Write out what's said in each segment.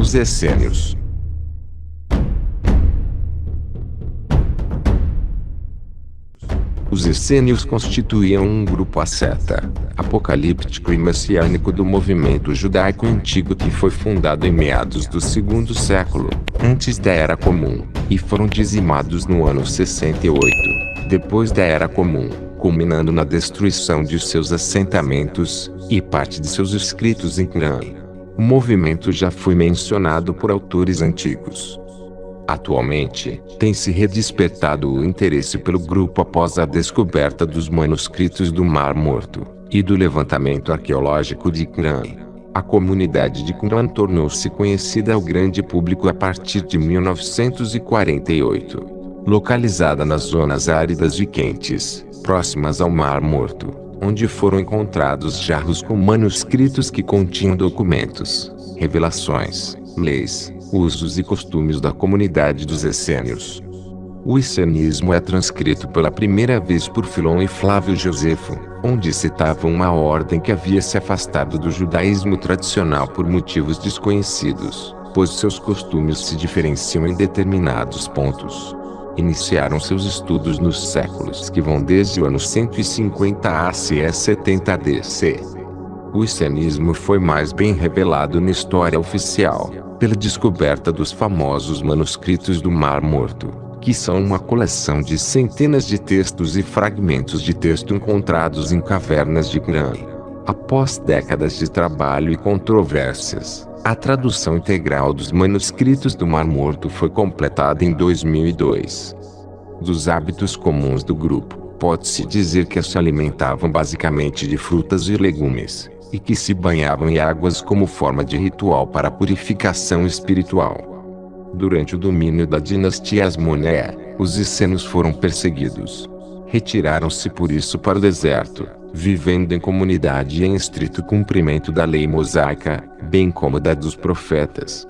os essênios. Os essênios constituíam um grupo asceta, apocalíptico e messiânico do movimento judaico antigo que foi fundado em meados do segundo século, antes da Era Comum, e foram dizimados no ano 68, depois da Era Comum, culminando na destruição de seus assentamentos e parte de seus escritos em Qur'an. O movimento já foi mencionado por autores antigos. Atualmente, tem se redespertado o interesse pelo grupo após a descoberta dos manuscritos do Mar Morto e do levantamento arqueológico de Qumran. A comunidade de Qumran tornou-se conhecida ao grande público a partir de 1948. Localizada nas zonas áridas e quentes, próximas ao Mar Morto, onde foram encontrados jarros com manuscritos que continham documentos, revelações, leis, usos e costumes da comunidade dos essênios. O essenismo é transcrito pela primeira vez por Filon e Flávio Josefo, onde citavam uma ordem que havia se afastado do judaísmo tradicional por motivos desconhecidos, pois seus costumes se diferenciam em determinados pontos. Iniciaram seus estudos nos séculos que vão desde o ano 150 a.C. 70 DC. O essenismo foi mais bem revelado na história oficial, pela descoberta dos famosos manuscritos do Mar Morto, que são uma coleção de centenas de textos e fragmentos de texto encontrados em cavernas de Qumran. Após décadas de trabalho e controvérsias, a tradução integral dos manuscritos do Mar Morto foi completada em 2002. Dos hábitos comuns do grupo, pode-se dizer que se alimentavam basicamente de frutas e legumes, e que se banhavam em águas como forma de ritual para a purificação espiritual. Durante o domínio da dinastia Asmoneia, os essenos foram perseguidos. Retiraram-se por isso para o deserto, vivendo em comunidade e em estrito cumprimento da lei mosaica, bem como da dos profetas.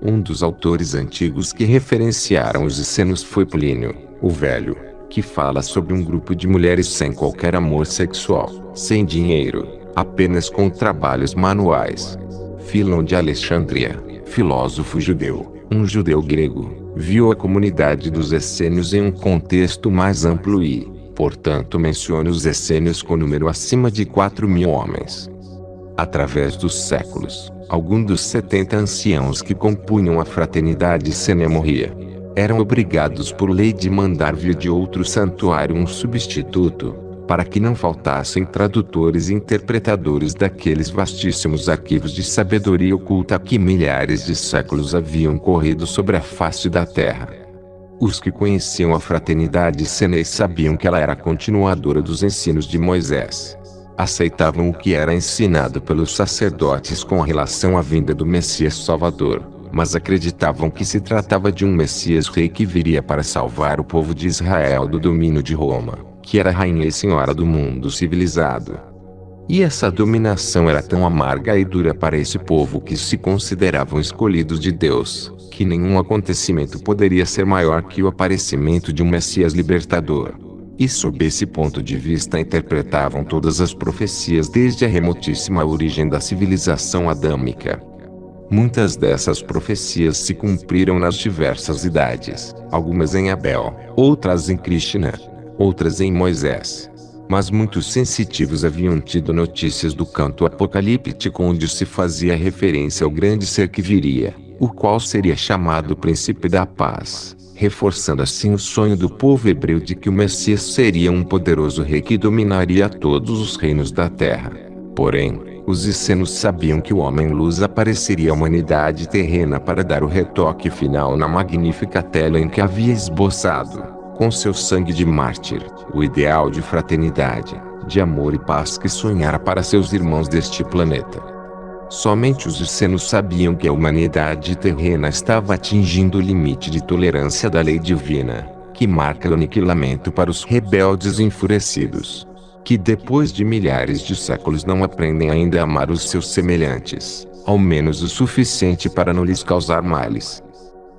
Um dos autores antigos que referenciaram os essenos foi Plínio, o Velho, que fala sobre um grupo de mulheres sem qualquer amor sexual, sem dinheiro, apenas com trabalhos manuais. Filon de Alexandria, filósofo judeu, um judeu grego, viu a comunidade dos essênios em um contexto mais amplo e, portanto, menciona os essênios com número acima de 4.000 homens. Através dos séculos, alguns dos 70 anciãos que compunham a fraternidade essênia morria. Eram obrigados por lei de mandar vir de outro santuário um substituto, para que não faltassem tradutores e interpretadores daqueles vastíssimos arquivos de sabedoria oculta que milhares de séculos haviam corrido sobre a face da terra. Os que conheciam a fraternidade essênia sabiam que ela era a continuadora dos ensinos de Moisés. Aceitavam o que era ensinado pelos sacerdotes com relação à vinda do Messias Salvador, mas acreditavam que se tratava de um Messias rei que viria para salvar o povo de Israel do domínio de Roma, que era rainha e senhora do mundo civilizado. E essa dominação era tão amarga e dura para esse povo que se consideravam escolhidos de Deus, que nenhum acontecimento poderia ser maior que o aparecimento de um Messias libertador. E sob esse ponto de vista interpretavam todas as profecias desde a remotíssima origem da civilização adâmica. Muitas dessas profecias se cumpriram nas diversas idades, algumas em Abel, outras em Krishna, outras em Moisés. Mas muitos sensitivos haviam tido notícias do canto apocalíptico onde se fazia referência ao grande ser que viria, o qual seria chamado Príncipe da Paz, reforçando assim o sonho do povo hebreu de que o Messias seria um poderoso rei que dominaria todos os reinos da terra. Porém, os essenos sabiam que o Homem-Luz apareceria à humanidade terrena para dar o retoque final na magnífica tela em que havia esboçado, com seu sangue de mártir, o ideal de fraternidade, de amor e paz que sonhara para seus irmãos deste planeta. Somente os essenos sabiam que a humanidade terrena estava atingindo o limite de tolerância da lei divina, que marca o aniquilamento para os rebeldes enfurecidos, que depois de milhares de séculos não aprendem ainda a amar os seus semelhantes, ao menos o suficiente para não lhes causar males.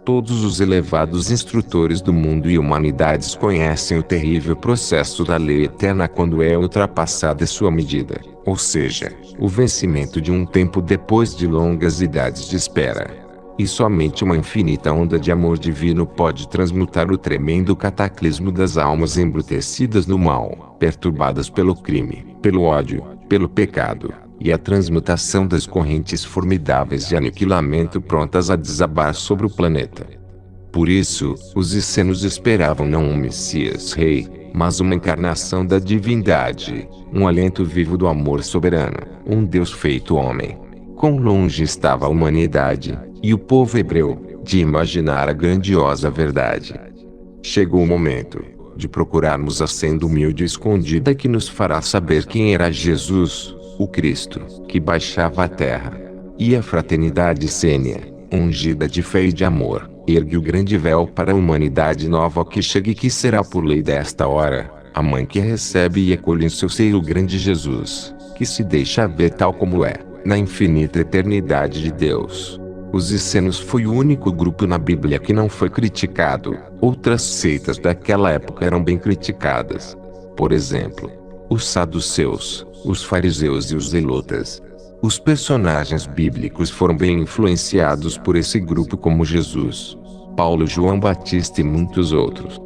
Todos os elevados instrutores do mundo e humanidades conhecem o terrível processo da lei eterna quando é ultrapassada sua medida, ou seja, o vencimento de um tempo depois de longas idades de espera. E somente uma infinita onda de amor divino pode transmutar o tremendo cataclismo das almas embrutecidas no mal, perturbadas pelo crime, pelo ódio, pelo pecado, e a transmutação das correntes formidáveis de aniquilamento prontas a desabar sobre o planeta. Por isso, os essenos esperavam não um Messias rei, mas uma encarnação da divindade, um alento vivo do amor soberano, um Deus feito homem. Quão longe estava a humanidade, e o povo hebreu, de imaginar a grandiosa verdade. Chegou o momento de procurarmos a senda humilde e escondida que nos fará saber quem era Jesus, o Cristo, que baixava à terra. E a fraternidade sênia, ungida de fé e de amor, ergue o grande véu para a humanidade nova que chega e que será por lei desta hora, a mãe que recebe e acolhe em seu seio o grande Jesus, que se deixa ver tal como é, na infinita eternidade de Deus. Os essenos foi o único grupo na Bíblia que não foi criticado. Outras seitas daquela época eram bem criticadas. Por exemplo, os saduceus, os fariseus e os zelotas. Os personagens bíblicos foram bem influenciados por esse grupo como Jesus, Paulo, João Batista e muitos outros.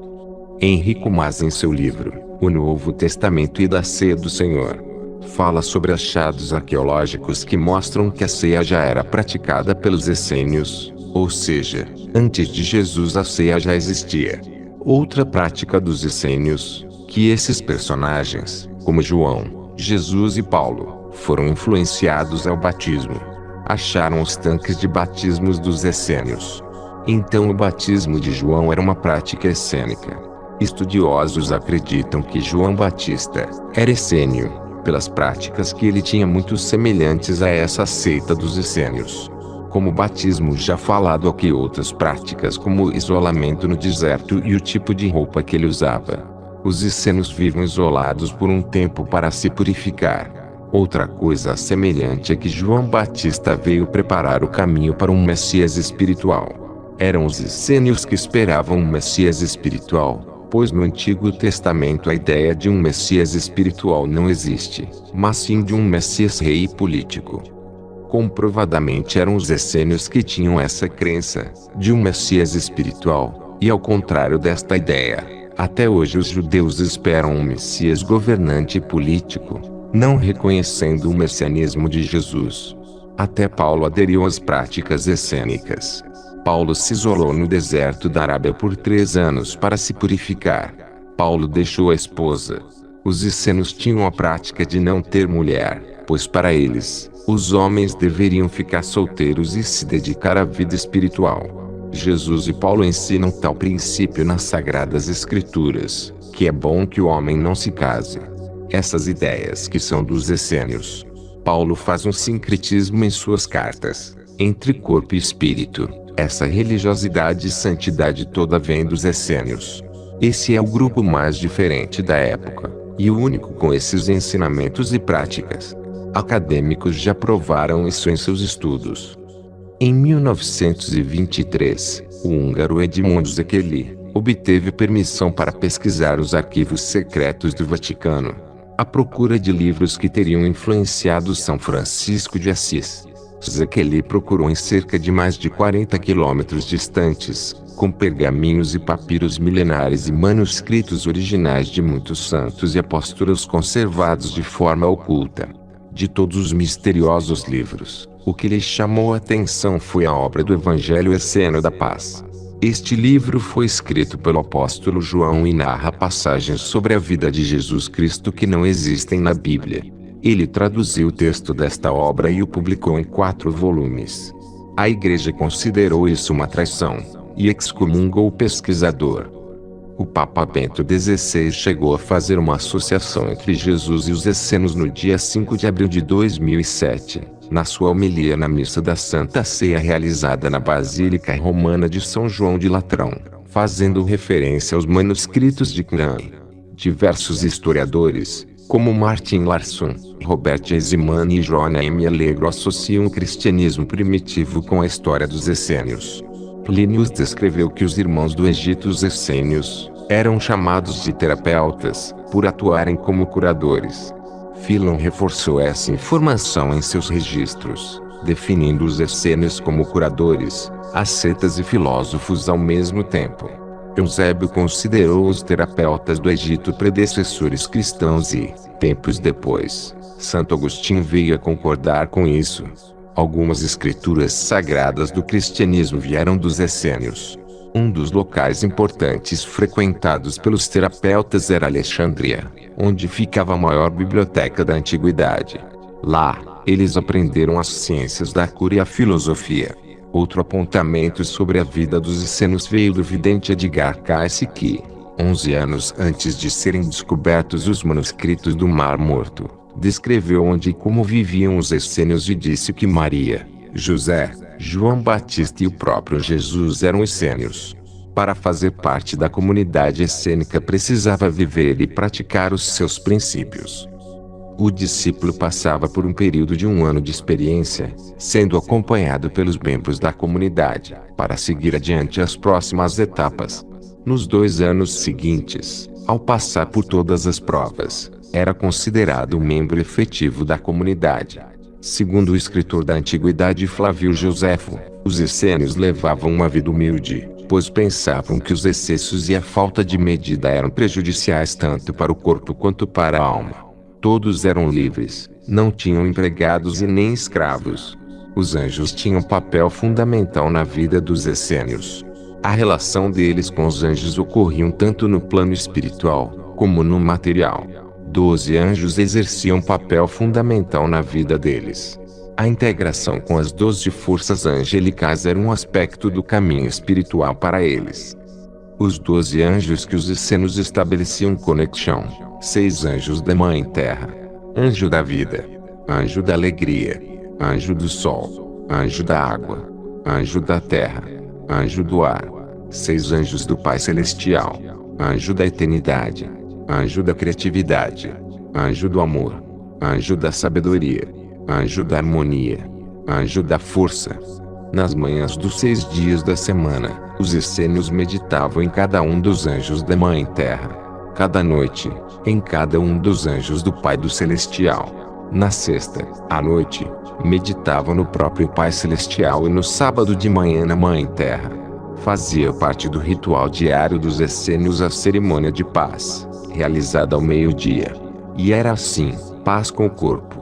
Henrico Mas, em seu livro, O Novo Testamento e da Ceia do Senhor, fala sobre achados arqueológicos que mostram que a ceia já era praticada pelos essênios, ou seja, antes de Jesus a ceia já existia. Outra prática dos essênios, que esses personagens, como João, Jesus e Paulo, foram influenciados ao batismo. Acharam os tanques de batismos dos essênios. Então o batismo de João era uma prática essênica. Estudiosos acreditam que João Batista era essênio, pelas práticas que ele tinha muito semelhantes a essa seita dos essênios. Como o batismo já falado aqui, outras práticas como o isolamento no deserto e o tipo de roupa que ele usava. Os essênios vivem isolados por um tempo para se purificar. Outra coisa semelhante é que João Batista veio preparar o caminho para um Messias espiritual. Eram os essênios que esperavam um Messias espiritual, pois no Antigo Testamento a ideia de um Messias espiritual não existe, mas sim de um Messias rei político. Comprovadamente eram os essênios que tinham essa crença, de um Messias espiritual, e ao contrário desta ideia, até hoje os judeus esperam um Messias governante e político, não reconhecendo o messianismo de Jesus. Até Paulo aderiu às práticas essênicas. Paulo se isolou no deserto da Arábia por 3 anos para se purificar. Paulo deixou a esposa. Os essênios tinham a prática de não ter mulher, pois para eles, os homens deveriam ficar solteiros e se dedicar à vida espiritual. Jesus e Paulo ensinam tal princípio nas Sagradas Escrituras, que é bom que o homem não se case. Essas ideias que são dos essênios. Paulo faz um sincretismo em suas cartas, entre corpo e espírito. Essa religiosidade e santidade toda vem dos essênios. Esse é o grupo mais diferente da época, e o único com esses ensinamentos e práticas. Acadêmicos já provaram isso em seus estudos. Em 1923, o húngaro Edmond Székely obteve permissão para pesquisar os arquivos secretos do Vaticano, à procura de livros que teriam influenciado São Francisco de Assis. Székely procurou em cerca de mais de 40 quilômetros distantes, com pergaminhos e papiros milenares e manuscritos originais de muitos santos e apóstolos conservados de forma oculta. De todos os misteriosos livros, o que lhe chamou a atenção foi a obra do Evangelho Essênio da Paz. Este livro foi escrito pelo apóstolo João e narra passagens sobre a vida de Jesus Cristo que não existem na Bíblia. Ele traduziu o texto desta obra e o publicou em 4 volumes. A Igreja considerou isso uma traição, e excomungou o pesquisador. O Papa Bento XVI chegou a fazer uma associação entre Jesus e os essênios no dia 5 de abril de 2007, na sua homilia na Missa da Santa Ceia realizada na Basílica Romana de São João de Latrão, fazendo referência aos manuscritos de Qumran. Diversos historiadores, como Martin Larsson, Robert Eisenman e John M. Allegro, associam o cristianismo primitivo com a história dos essênios. Plínio descreveu que os irmãos do Egito, os essênios, eram chamados de terapeutas, por atuarem como curadores. Philon reforçou essa informação em seus registros. definindo os essênios como curadores, ascetas e filósofos ao mesmo tempo. Eusébio considerou os terapeutas do Egito predecessores cristãos e, tempos depois, Santo Agostinho veio a concordar com isso. Algumas escrituras sagradas do cristianismo vieram dos essênios. Um dos locais importantes frequentados pelos terapeutas era Alexandria, onde ficava a maior biblioteca da antiguidade. Lá, eles aprenderam as ciências da cura e a filosofia. Outro apontamento sobre a vida dos essênios veio do vidente Edgar Cayce que, 11 anos antes de serem descobertos os manuscritos do Mar Morto, descreveu onde e como viviam os essênios e disse que Maria, José, João Batista e o próprio Jesus eram essênios. Para fazer parte da comunidade essênica precisava viver e praticar os seus princípios. O discípulo passava por um período de 1 ano de experiência, sendo acompanhado pelos membros da comunidade, para seguir adiante as próximas etapas. Nos 2 anos seguintes, ao passar por todas as provas, era considerado um membro efetivo da comunidade. Segundo o escritor da antiguidade Flávio Joséfo, os essênios levavam uma vida humilde, pois pensavam que os excessos e a falta de medida eram prejudiciais tanto para o corpo quanto para a alma. Todos eram livres, não tinham empregados e nem escravos. Os anjos tinham papel fundamental na vida dos essênios. A relação deles com os anjos ocorria tanto no plano espiritual, como no material. 12 anjos exerciam papel fundamental na vida deles. A integração com as 12 forças angelicais era um aspecto do caminho espiritual para eles. Os 12 anjos que os essênios estabeleciam conexão: 6 anjos da Mãe Terra, anjo da vida, anjo da alegria, anjo do sol, anjo da água, anjo da terra, anjo do ar, 6 anjos do Pai Celestial, anjo da eternidade, anjo da criatividade, anjo do amor, anjo da sabedoria, anjo da harmonia, anjo da força. Nas manhãs dos 6 dias da semana, os essênios meditavam em cada um dos anjos da Mãe Terra. Cada noite, em cada um dos anjos do Pai do Celestial. Na sexta, à noite, meditavam no próprio Pai Celestial e no sábado de manhã na Mãe Terra. Fazia parte do ritual diário dos essênios a cerimônia de paz, realizada ao meio-dia. E era assim: paz com o corpo,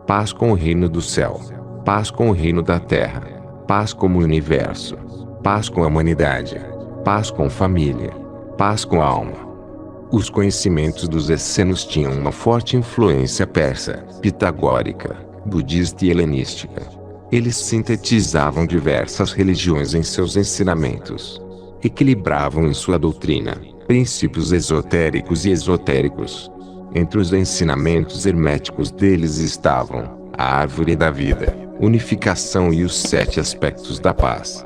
paz com o reino do céu, paz com o reino da terra, paz com o universo, paz com a humanidade, paz com família, paz com a alma. Os conhecimentos dos essênios tinham uma forte influência persa, pitagórica, budista e helenística. Eles sintetizavam diversas religiões em seus ensinamentos. Equilibravam em sua doutrina princípios esotéricos e exotéricos. Entre os ensinamentos herméticos deles estavam a árvore da vida, unificação e os 7 aspectos da paz.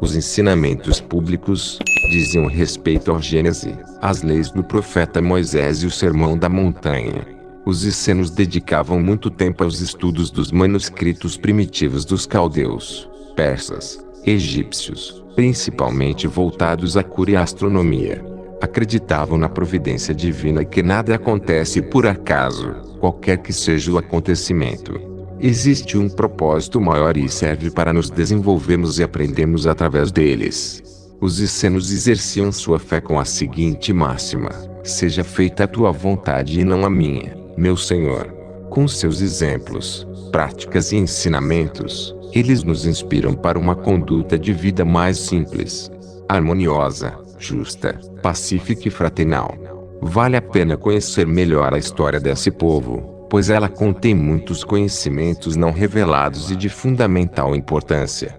Os ensinamentos públicos diziam respeito ao Gênesis, às leis do profeta Moisés e o Sermão da Montanha. Os essênios dedicavam muito tempo aos estudos dos manuscritos primitivos dos caldeus, persas, egípcios, principalmente voltados à cura e à astronomia. Acreditavam na providência divina e que nada acontece por acaso, qualquer que seja o acontecimento. Existe um propósito maior e serve para nos desenvolvermos e aprendermos através deles. Os essênios exerciam sua fé com a seguinte máxima: seja feita a tua vontade e não a minha, meu Senhor. Com seus exemplos, práticas e ensinamentos, eles nos inspiram para uma conduta de vida mais simples, harmoniosa, justa, pacífica e fraternal. Vale a pena conhecer melhor a história desse povo, pois ela contém muitos conhecimentos não revelados e de fundamental importância.